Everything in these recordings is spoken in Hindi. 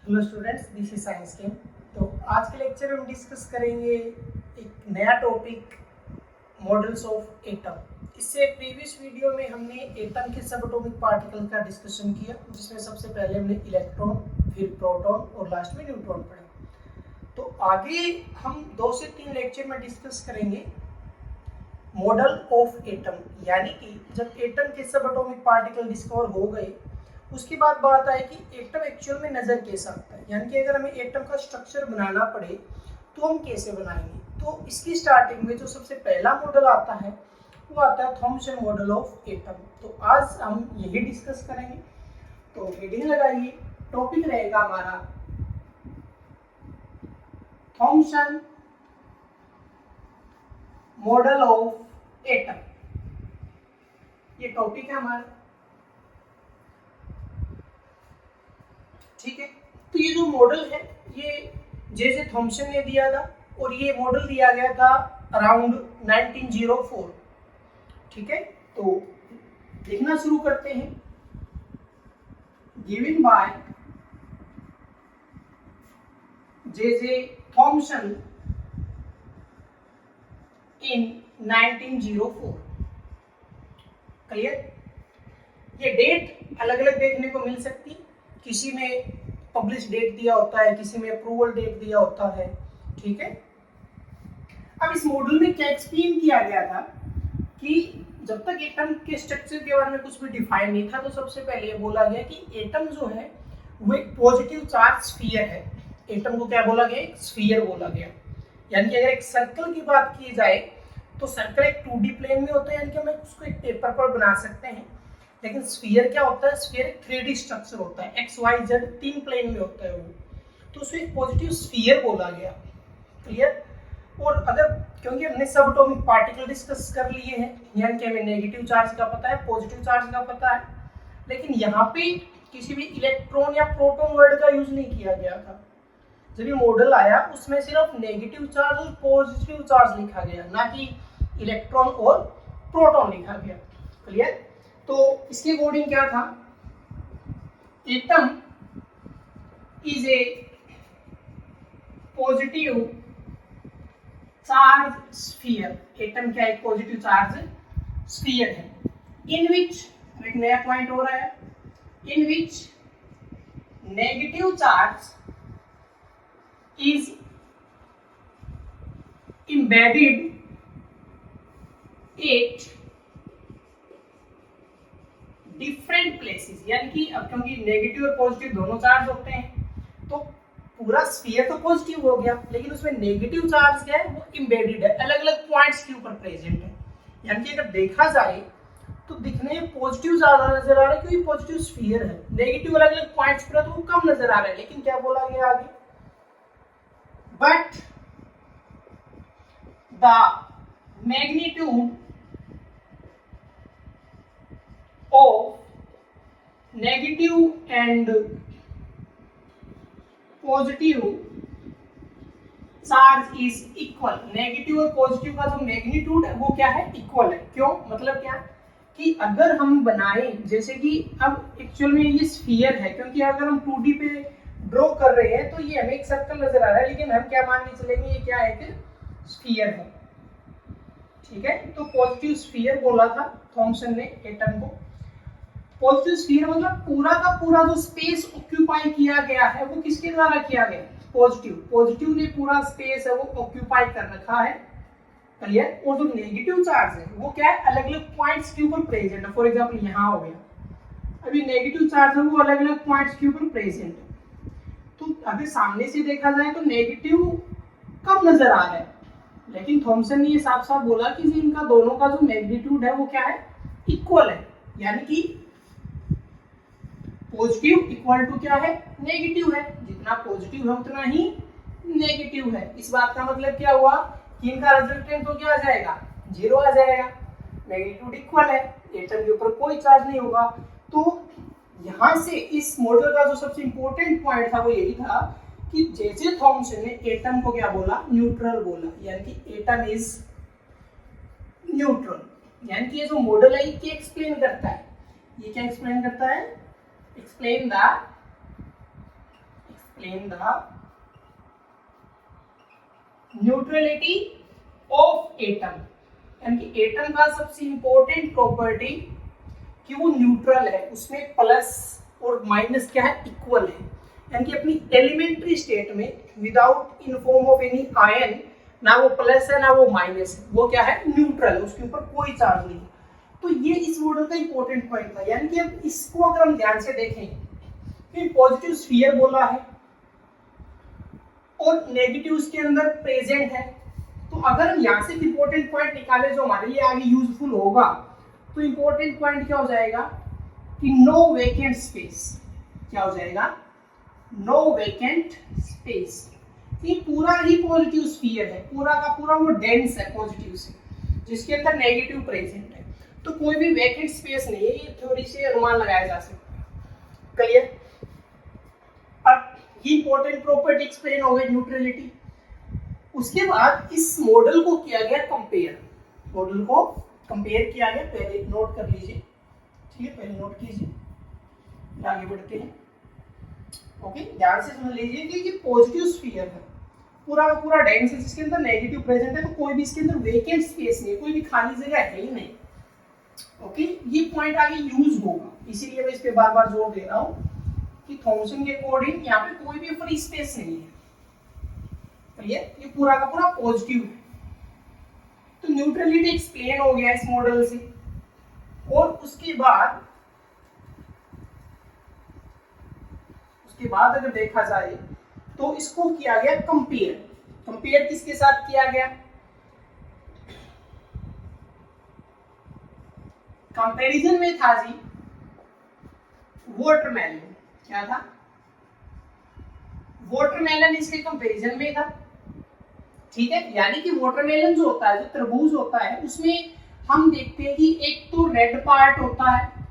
Hello students, this is science chem. तो आज के लेक्चर में हम डिस्कस करेंगे एक नया टॉपिक, मॉडल्स ऑफ एटम। इससे प्रीवियस वीडियो में हमने एटम के सब एटॉमिक पार्टिकल का डिस्कशन किया, जिसमें सबसे पहले हमने इलेक्ट्रॉन, फिर प्रोटॉन और लास्ट में न्यूट्रॉन पढ़ा। तो आगे हम 2 से 3 लेक्चर में डिस्कस करेंगे मॉडल ऑफ एटम, यानी कि जब एटम के सब एटॉमिक पार्टिकल डिस्कवर हो गए उसके बाद बात आए कि एटम एक्चुअल में नजर कैसा आता है, यानी कि अगर हमें एटम का स्ट्रक्चर बनाना पड़े तो हम कैसे बनाएंगे। तो इसकी स्टार्टिंग में जो सबसे पहला मॉडल आता है वो आता है थॉमसन मॉडल ऑफ एटम। तो आज हम यही डिस्कस करेंगे। तो हेडिंग लगाइए, टॉपिक रहेगा हमारा थॉमसन मॉडल ऑफ एटम। ये टॉपिक है हमारा, ठीक है। तो ये जो मॉडल है ये जे थॉमसन ने दिया था और ये मॉडल दिया गया था अराउंड 1904, ठीक है। तो लिखना शुरू करते हैं। Given by J Thomson in 1904। Clear. ये डेट अलग अलग देखने को मिल सकती है, किसी में पब्लिश डेट दिया होता है, किसी में अप्रूवल डेट दिया होता है, ठीक है। अब इस मॉडल में क्या एक्सप्लेन किया गया था कि जब तक एटम के स्ट्रक्चर के बारे में कुछ भी डिफाइन नहीं था, तो सबसे पहले ये बोला गया कि एटम जो है वो एक पॉजिटिव चार्ज स्फीयर है। एटम को क्या बोला गया? एक स्फीयर बोला गया। यानी कि अगर एक सर्कल की बात की जाए तो सर्कल एक 2D प्लेन में होता है, यानी कि हम उसको एक पेपर पर बना सकते हैं। लेकिन स्फीयर क्या होता है? स्फीयर एक 3D स्ट्रक्चर होता है, एक्स वाई जेड 3 प्लेन में होता है वो। तो उसको एक पॉजिटिव स्फीयर बोला गया। क्लियर। और अगर क्योंकि हमने सब एटॉमिक पार्टिकल डिस्कस कर लिए हैं, यानी कि हमें नेगेटिव चार्ज का पता है, पॉजिटिव चार्ज का पता है, लेकिन यहाँ पे किसी भी इलेक्ट्रॉन या प्रोटॉन वर्ड का यूज नहीं किया गया था। जब ये मॉडल आया उसमें सिर्फ नेगेटिव चार्ज और पॉजिटिव चार्ज लिखा गया, ना कि इलेक्ट्रॉन और प्रोटॉन लिखा गया। क्लियर। तो इसके अकॉर्डिंग क्या था? Atom is a positive charge sphere. Atom क्या एक पॉजिटिव चार्ज स्फीयर है, इन विच, एक नया पॉइंट हो रहा है, in which negative charge is embedded at different places। यानी कि अब क्योंकि नेगेटिव और पॉजिटिव दोनों चार्ज होते हैं, तो पूरा स्फीयर तो पॉजिटिव हो गया, लेकिन उसमें नेगेटिव चार्ज क्या है? वो एम्बेडेड है, अलग अलग पॉइंट्स के ऊपर प्रेजेंट है। यानी कि अगर देखा जाए तो दिखने में पॉजिटिव ज्यादा नजर आ रहा है क्योंकि पॉजिटिव स्फीयर है, नेगेटिव अलग अलग पॉइंट्स पर तो वो कम नजर आ रहा है। लेकिन क्या बोला गया आगे? But the magnitude of negative and positive charge is equal. Negative और पॉजिटिव का जो मैग्नीट्यूड है वो क्या है? इक्वल है। क्यों? मतलब क्या कि अगर हम बनाएं, जैसे कि अब एक्चुअल में ये स्फीयर है, क्योंकि अगर हम 2D पे ड्रॉ कर रहे हैं तो ये हमें एक सर्कल नजर आ रहा है, लेकिन हम क्या मान के चलेंगे? ये क्या है? एक स्फीयर है, ठीक है। तो पॉजिटिव स्फीयर बोला था थॉमसन ने एटम को। पॉजिटिव स्फीयर मतलब पूरा का पूरा जो स्पेस ऑक्यूपाई किया गया है वो किसके द्वारा किया गया? पॉजिटिव। पॉजिटिव ने पूरा स्पेस है वो ऑक्यूपाई कर रखा है। क्लियर। और जो नेगेटिव चार्ज है वो क्या है? अलग अलग पॉइंट्स के ऊपर प्रेजेंट है। फॉर एग्जांपल यहाँ हो गया, अभी नेगेटिव चार्ज है वो अलग अलग पॉइंट्स के ऊपर प्रेजेंट है। तो अगर सामने से देखा जाए तो नेगेटिव कम नजर आ रहा है, लेकिन थॉमसन ने ये साफ साफ बोला कि इनका दोनों का जो मैग्नीट्यूड है वो क्या है? इक्वल है। यानी कि पॉजिटिव इक्वल टू क्या है? नेगेटिव है। जितना पॉजिटिव है उतना ही नेगेटिव है। इस बात का मतलब क्या हुआ कि इनका रिजल्टेंट तो क्या आ जाएगा? 0 आ जाएगा। मैग्नीट्यूड इक्वल है, एटम के ऊपर कोई चार्ज नहीं होगा। तो यहां से इस मॉडल का जो सबसे इंपॉर्टेंट पॉइंट था वो यही था कि जे थॉमसन ने एटम को क्या बोला? न्यूट्रल बोला। यानी कि एटम इज न्यूट्रल। यानी कि ये जो मॉडल है ये क्या एक्सप्लेन करता है? ये क्या एक्सप्लेन करता है? explain maintain the neutrality of atom, यानी कि एटम का सबसे इंपॉर्टेंट प्रॉपर्टी कि वो न्यूट्रल है, उसमें प्लस और माइनस क्या है, इक्वल है, यानी कि अपनी एलिमेंट्री स्टेट में without in form of any ion, ना वो प्लस है ना वो माइनस है, वो क्या है, न्यूट्रल है, उसके ऊपर कोई चार्ज नहीं है। तो ये इस मॉडल का इंपॉर्टेंट पॉइंट था, यानी कि अब इसको अगर हम ध्यान से देखें कि पॉजिटिव स्फीयर बोला है और नेगेटिव उसके अंदर प्रेजेंट है, तो अगर हम यहाँ से इंपॉर्टेंट पॉइंट निकाले जो हमारे लिए आगे यूजफुल होगा, तो इंपॉर्टेंट पॉइंट क्या हो जाएगा कि नो वेकेंट स्पेस, क्या हो जाएगा, नो वेकेंट स्पेस। ये पूरा ही पॉजिटिव स्फीयर है, पूरा का पूरा वो डेंस है पॉजिटिव से, जिसके अंदर नेगेटिव प्रेजेंट है, तो कोई भी वेकेंट स्पेस नहीं है, ये थ्योरी से अनुमान लगाया जा सकता है। क्लियर? अब ये इंपॉर्टेंट प्रॉपर्टी एक्सप्लेन हो गई न्यूट्रलिटी। उसके बाद इस मॉडल को किया गया कंपेयर, मॉडल को कंपेयर किया गया, पहले नोट कर लीजिए, ठीक है, पहले नोट कीजिए, आगे बढ़ते हैं। ओके, ध्यान से समझ लीजिए कि ये पॉजिटिव स्फीयर है, पूरा का पूरा डेंस है, जिसके अंदर नेगेटिव प्रेजेंट है, तो कोई भी इसके अंदर वेकेंट स्पेस नहीं है, कोई भी खाली जगह है ही नहीं। ओके, ये पॉइंट आगे यूज होगा, इसीलिए मैं इस पे बार बार जोर दे रहा हूँ कि थॉमसन के अकॉर्डिंग यहाँ पे कोई भी फ्री स्पेस नहीं है, ये पूरा का पूरा पॉजिटिव है। तो न्यूट्रलिटी एक्सप्लेन हो गया इस मॉडल से, और उसके बाद अगर देखा जाए तो इसको किया गया कंपेयर। कंपेयर किसके साथ किया गया, कंपैरिजन में था जी वाटरमेलन, क्या था, वाटरमेलन इसके कंपैरिजन में था, ठीक है। यानी कि वाटरमेलन जो होता है, जो तरबूज होता है, उसमें हम देखते हैं कि एक तो रेड पार्ट होता है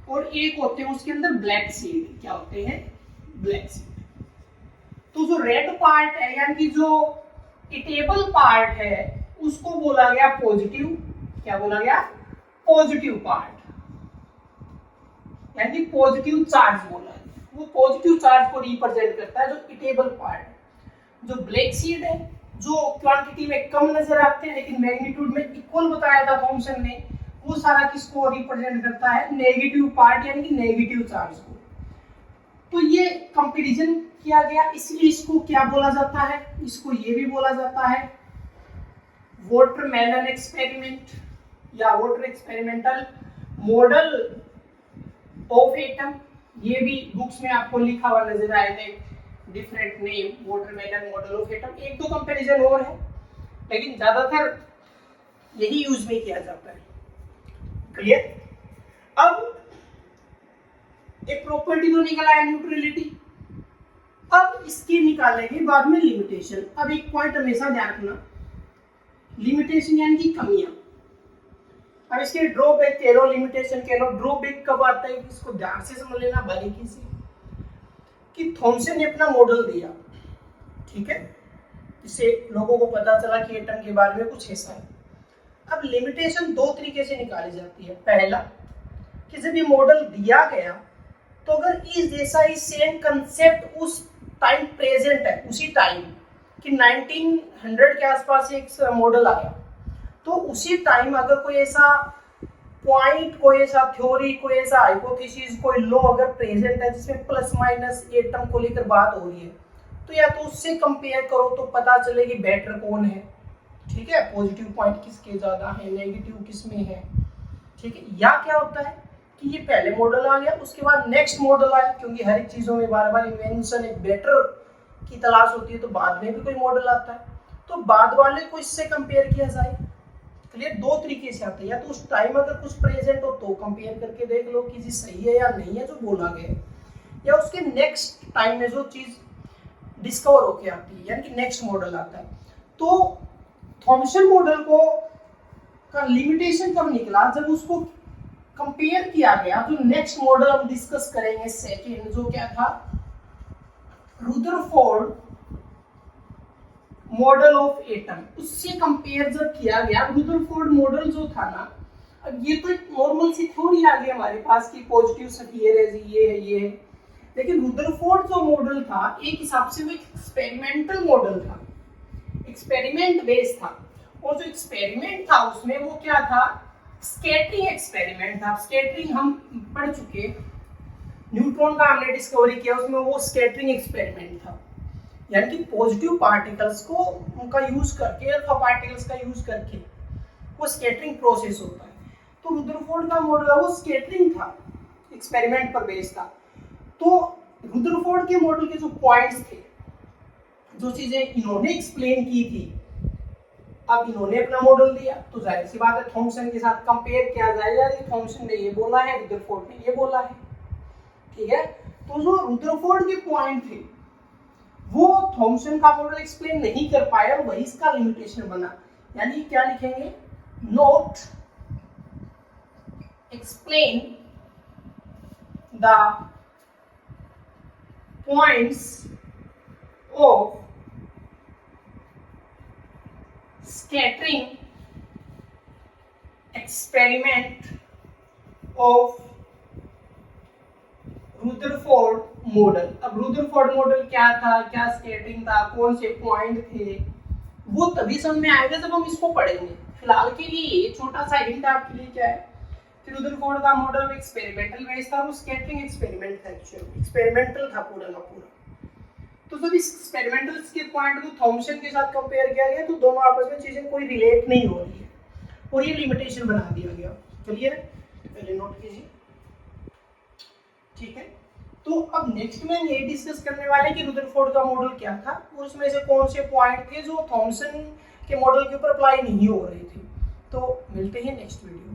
और एक होते हैं उसके अंदर ब्लैक सीड, क्या होते हैं, ब्लैक सीड। तो जो रेड पार्ट है, यानी कि जो इटेबल पार्ट है, उसको बोला गया पॉजिटिव, क्या बोला गया, पॉजिटिव पार्ट, यानी कि पॉजिटिव चार्ज बोला गया, वो पॉजिटिव चार्ज को रिप्रेजेंट करता है, जो इटेबल पार्ट। जो ब्लैक सीड है, जो क्वांटिटी में कम नजर आते हैं लेकिन मैग्नीट्यूड में इक्वल बताया था थॉमसन ने, वो सारा किसको रिप्रेजेंट करता है, नेगेटिव पार्ट, यानी कि नेगेटिव चार्ज को। तो ये कंपैरिजन किया गया, इसलिए इसको क्या बोला जाता है, इसको ये भी बोला जाता है वाटरमेलन एक्सपेरिमेंट या water experimental model of atom. ये भी बुक्स में आपको लिखा हुआ नजर आएगा, different name, watermelon model of atom. एक दो कंपैरिजन और है, लेकिन ज्यादातर यही यूज में किया जाता है। क्लियर? अब एक प्रॉपर्टी तो निकला है न्यूट्रलिटी, अब इसके निकालेंगे बाद में लिमिटेशन। अब एक पॉइंट हमेशा ध्यान रखना, लिमिटेशन यानी कि कमियां। अब इसके ड्रॉबैक कह लो, लिमिटेशन कह लो। ड्रॉबैक कब आता है, इसको ध्यान से समझ लेना बारीकी से, कि थॉमसन ने अपना मॉडल दिया, ठीक है, इससे लोगों को पता चला कि एटम के बारे में कुछ ऐसा है। अब लिमिटेशन दो तरीके से निकाली जाती है। पहला कि जब ये मॉडल दिया गया तो अगर इस जैसा ही सेम कंसेप्ट उस टाइम प्रेजेंट है, उसी टाइम कि 1900 के आसपास एक मॉडल आया, तो उसी टाइम अगर कोई ऐसा पॉइंट, कोई ऐसा थ्योरी, कोई ऐसा हाइपोथेसिस, कोई लॉ अगर प्रेजेंट है जिसमें प्लस माइनस एटम को लेकर बात हो रही है, तो या तो उससे कंपेयर करो तो पता चले कि बेटर कौन है, ठीक है, पॉजिटिव पॉइंट किसके ज्यादा है, नेगेटिव किसमें है, ठीक है। या क्या होता है कि ये पहले मॉडल आ गया, उसके बाद नेक्स्ट मॉडल आया, क्योंकि हर एक चीजों में बार बार इन्वेंशन, एक बेटर की तलाश होती है, तो बाद में भी कोई मॉडल आता है, तो बाद वाले को इससे कंपेयर किया जाए। क्लियर? दो तरीके से आते हैं, या तो उस टाइम अगर कुछ प्रेजेंट हो तो कंपेयर करके देख लो कि जी सही है या नहीं है जो बोला गया, या उसके नेक्स्ट टाइम में जो चीज डिस्कवर होके आती है, यानी कि नेक्स्ट मॉडल आता है। तो थॉमसन मॉडल को का लिमिटेशन कब निकला, जब उसको कंपेयर किया गया। जो नेक्स्ट मॉडल हम डिस्कस करेंगे सेकंड, जो क्या था, रुदरफोर्ड मॉडल ऑफ एटम, उससे कंपेयर जब किया गया। रुदरफोर्ड मॉडल जो था ना, अब ये तो एक नॉर्मल सी थ्योरी आ गई हमारे पास कि पॉजिटिव स्फीयर है जी, ये है, लेकिन रुदरफोर्ड जो मॉडल था एक हिसाब से वो एक्सपेरिमेंटल मॉडल था, एक्सपेरिमेंट बेस्ड था, और जो एक्सपेरिमेंट था उसमें वो क्या था, स्कैटरिंग एक्सपेरिमेंट था। स्कैटरिंग हम पढ़ चुके, न्यूट्रॉन का हमने डिस्कवरी किया, उसमें वो स्कैटरिंग एक्सपेरिमेंट था, यानी कि पॉजिटिव पार्टिकल्स को उनका यूज करके, अल्फा पार्टिकल्स का यूज करके वो स्कैटरिंग प्रोसेस होता है। तो रुदरफोर्ड का मॉडल वो स्कैटरिंग था, एक्सपेरिमेंट पर बेस्ड था। तो रुदरफोर्ड के मॉडल के जो पॉइंट्स थे, जो चीजें इन्होंने एक्सप्लेन की थी, अब इन्होंने अपना मॉडल दिया तो जाहिर सी बात है थॉमसन के साथ कंपेयर किया जाएगा, ये थॉमसन ने ये बोला है, रुदरफोर्ड ने ये बोला है, ठीक है। तो जो रुदरफोर्ड के पॉइंट थे वो थॉमसन का मॉडल एक्सप्लेन नहीं कर पाया और वही इसका लिमिटेशन बना। यानी क्या लिखेंगे, note explain the points of scattering experiment of Rutherford model. अब रुदरफोर्ड मॉडल क्या था, क्या स्कैटरिंग था, कौन से पॉइंट थे, वो तभी समझ में आएगा जब हम इसको पढ़ेंगे। फिलहाल के लिए छोटा सा हिंट आपके लिए क्या है कि रुदरफोर्ड का मॉडल एक्सपेरिमेंटल बेस्ड था, वो स्कैटरिंग एक्सपेरिमेंट था, एक्चुअली एक्सपेरिमेंटल था पूरा का पूरा। तो जब इस एक्सपेरिमेंटल के पॉइंट को थॉमसन के साथ कंपेयर किया गया तो दोनों आपस में चीजें कोई रिलेट नहीं हो रही है और ये लिमिटेशन बना दिया गया। क्लियर है, पहले नोट कीजिए, ठीक है। तो अब नेक्स्ट में ये डिस्कस करने वाले कि रुदरफोर्ड का मॉडल क्या था और उसमें से कौन से पॉइंट थे जो थॉमसन के मॉडल के ऊपर अप्लाई नहीं हो रहे थे। तो मिलते हैं नेक्स्ट वीडियो।